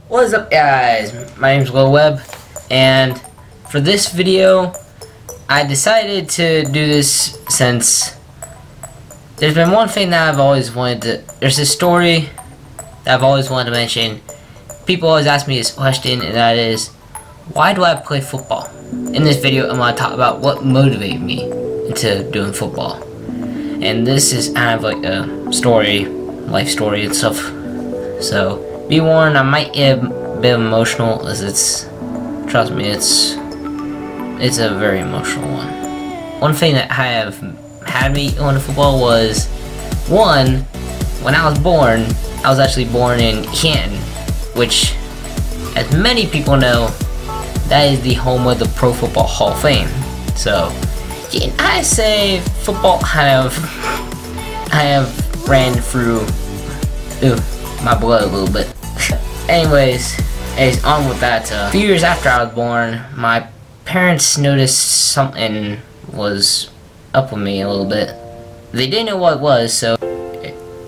What's up, guys? My name's Will Webb, and for this video I decided to do this since there's been one thing that I've always wanted to, there's this story that I've always wanted to mention. People always ask me this question, and that is, why do I play football? In this video I'm going to talk about what motivated me into doing football, and this is kind of like a story, life story and stuff, so be warned, I might get a bit emotional, as trust me, it's a very emotional one. One thing that have had me on football was, one, when I was born, I was actually born in Canton, which, as many people know, that is the home of the Pro Football Hall of Fame. So, yeah, I say football kind of ran through my blood a little bit. Anyways, on with that. A few years after I was born, my parents noticed something was up with me a little bit. They didn't know what it was, so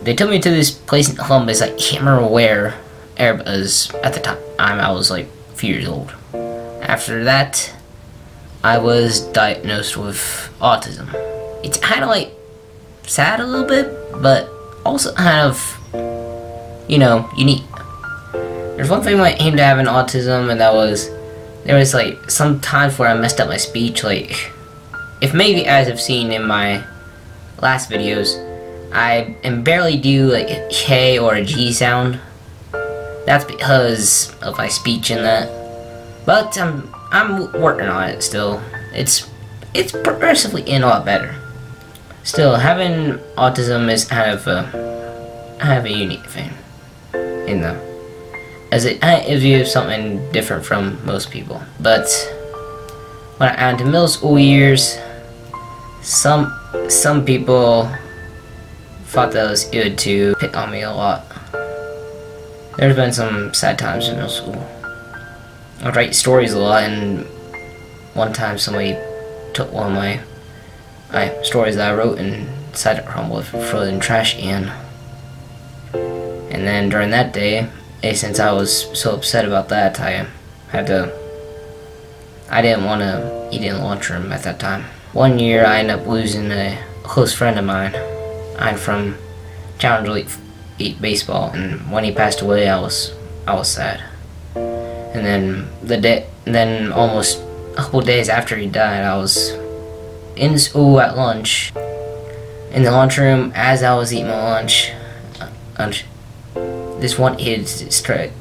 they took me to this place in Columbus. I can't remember where, because at the time I was like a few years old. After that, I was diagnosed with autism. It's kind of like sad a little bit, but also kind of, you know, unique. There's one thing when it came to having autism, and that was, there was like some times where I messed up my speech. Like, if maybe as I've seen in my last videos, I barely do like a K or a G sound. That's because of my speech and that. But I'm working on it still. It's progressively getting a lot better. Still, having autism is kind of a unique thing, you know, as it gives you something different from most people. But when I got into middle school years, some people thought that it was good to pick on me a lot. There's been some sad times in middle school. I write stories a lot, and one time somebody took one of my stories that I wrote and decided to crumble it for in the trash can. And then during that day, since I was so upset about that, I didn't want to eat in the lunchroom at that time. One year I ended up losing a close friend of mine. I'm from Challenge Elite Baseball, and when he passed away, I was sad. And then almost a couple days after he died, I was in school at lunch, in the lunchroom. As I was eating my lunch, this one kid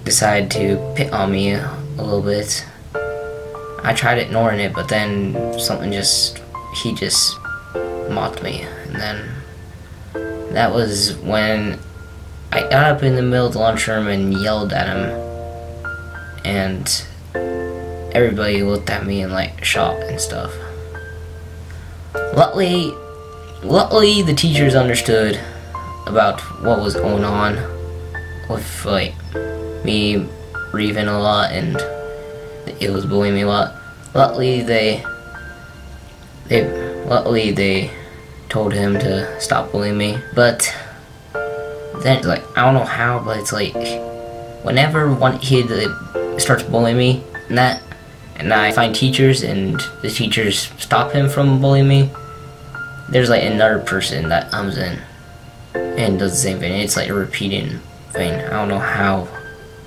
decided to pick on me a little bit. I tried ignoring it, but then he just mocked me, and then that was when I got up in the middle of the lunchroom and yelled at him, and everybody looked at me in like shock and stuff. Luckily the teachers understood about what was going on with like me grieving a lot, and it was bullying me a lot. Luckily they told him to stop bullying me. But then, like, I don't know how, but it's like whenever one kid starts bullying me and I find teachers and the teachers stop him from bullying me, there's like another person that comes in and does the same thing. It's like a repeating thing. I don't know how.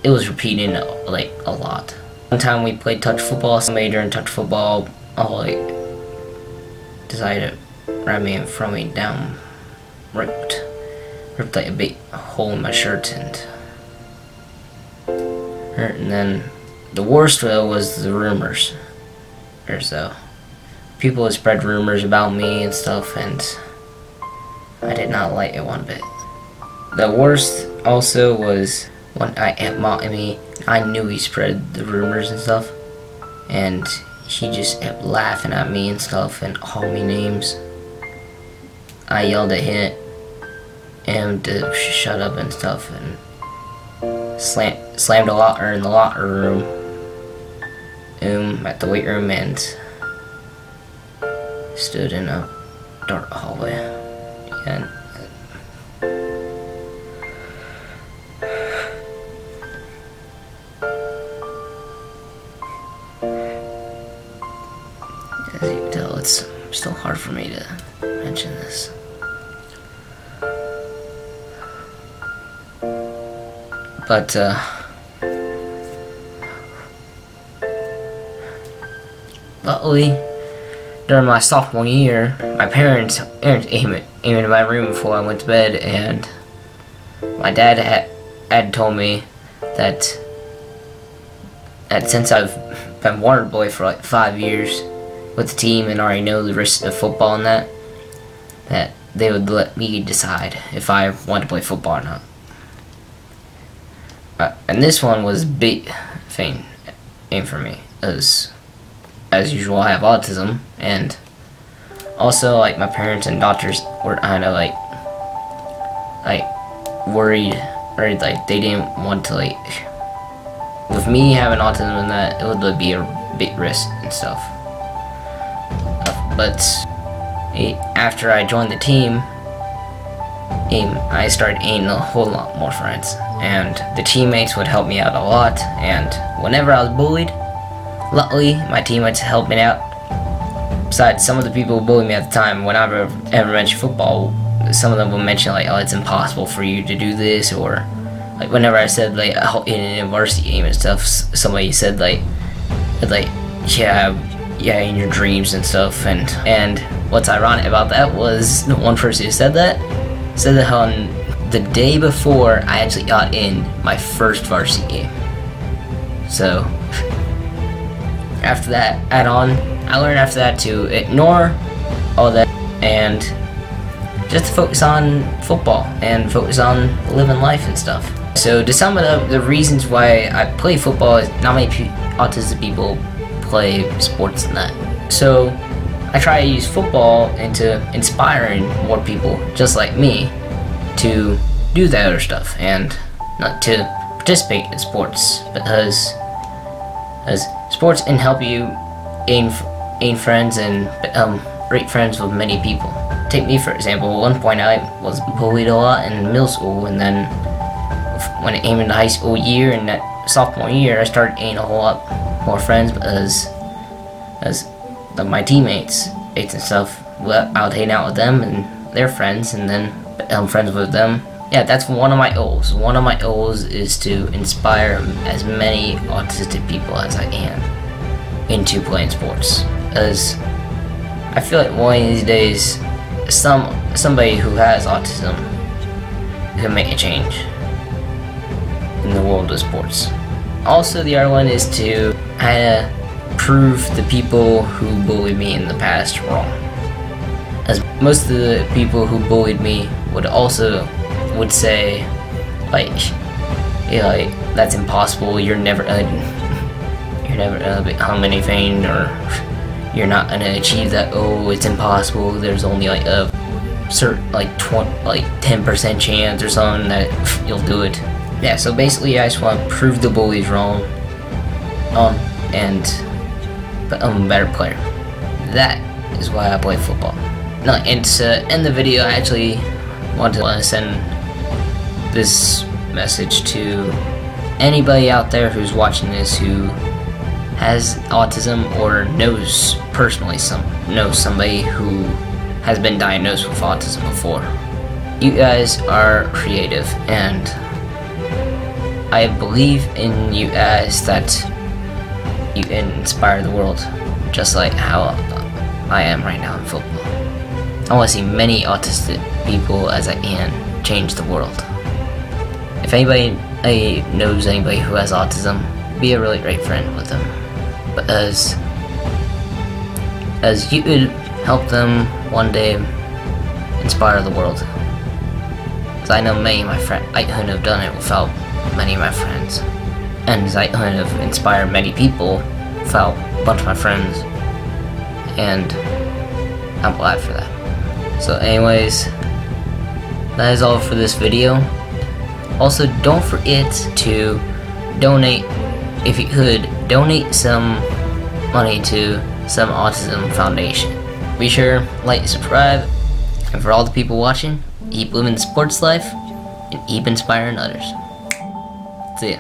It was repeating like a lot. One time we played touch football. Somebody during touch football decided to grab me and throw me down, ripped like a big hole in my shirt and hurt. And then the worst though was the rumors. So people would spread rumors about me and stuff, and I did not like it one bit. The worst also was when I aunt mocked me. I knew he spread the rumors and stuff, and he just kept laughing at me and stuff and calling me names. I yelled at him to shut up and stuff, and slammed a locker in the locker room, at the weight room, and stood in a dark hallway. And still hard for me to mention this. But luckily, during my sophomore year, my parents came into my room before I went to bed, and my dad had told me that since I've been water boy for like 5 years with the team and already know the risks of football and that they would let me decide if I wanted to play football or not. And this one was a big thing for me, as usual I have autism, and also like my parents and doctors were kind of like worried, like they didn't want to, like, with me having autism and that, it would be a big risk and stuff. But after I joined the team, I started gaining a whole lot more friends, and the teammates would help me out a lot. And whenever I was bullied, luckily my teammates helped me out. Besides, some of the people who bullied me at the time, whenever I ever mentioned football, some of them would mention like, "Oh, it's impossible for you to do this," or like whenever I said like in a varsity game and stuff, somebody said like yeah, in your dreams and stuff. And what's ironic about that was the one person who said that on the day before I actually got in my first varsity game. So after that I learned after that to ignore all that and just to focus on football and focus on living life and stuff. So to sum it up, the reasons why I play football is not many autistic people play sports than that. So I try to use football into inspiring more people just like me to do that other stuff and not to participate in sports, because as sports can help you gain friends and become great friends with many people. Take me for example. At one point I was bullied a lot in middle school, and then when it came into high school year and that sophomore year, I started gaining a whole lot more friends as my teammates and stuff. I would hang out with them and their friends, and then become friends with them. Yeah, that's one of my goals. One of my goals is to inspire as many autistic people as I can into playing sports, as I feel like one of these days somebody who has autism can make a change in the world of sports. Also, the other one is to kind of prove the people who bullied me in the past wrong, as most of the people who bullied me would say like, yeah, like, that's impossible, you're never gonna become anything, or you're not gonna achieve that. Oh, it's impossible, there's only like a certain like 10% chance or something that you'll do it. Yeah, so basically I just want to prove the bullies wrong and become a better player. That is why I play football. No, and to end the video, I actually want to send this message to anybody out there who's watching this who has autism or knows personally somebody who has been diagnosed with autism before. You guys are creative, and I believe in you guys that you can inspire the world just like how I am right now in football. I want to see many autistic people as I can change the world. If anybody knows anybody who has autism, be a really great friend with them, as you could help them one day inspire the world. Because I know many of my friends, I couldn't have done it without many of my friends, and I couldn't have inspired many people without a bunch of my friends, and I'm glad for that. So anyways, that is all for this video. Also, don't forget to donate, if you could, donate some money to some autism foundation. Be sure, like, subscribe, and for all the people watching, keep living the sports life and keep inspiring others. See ya.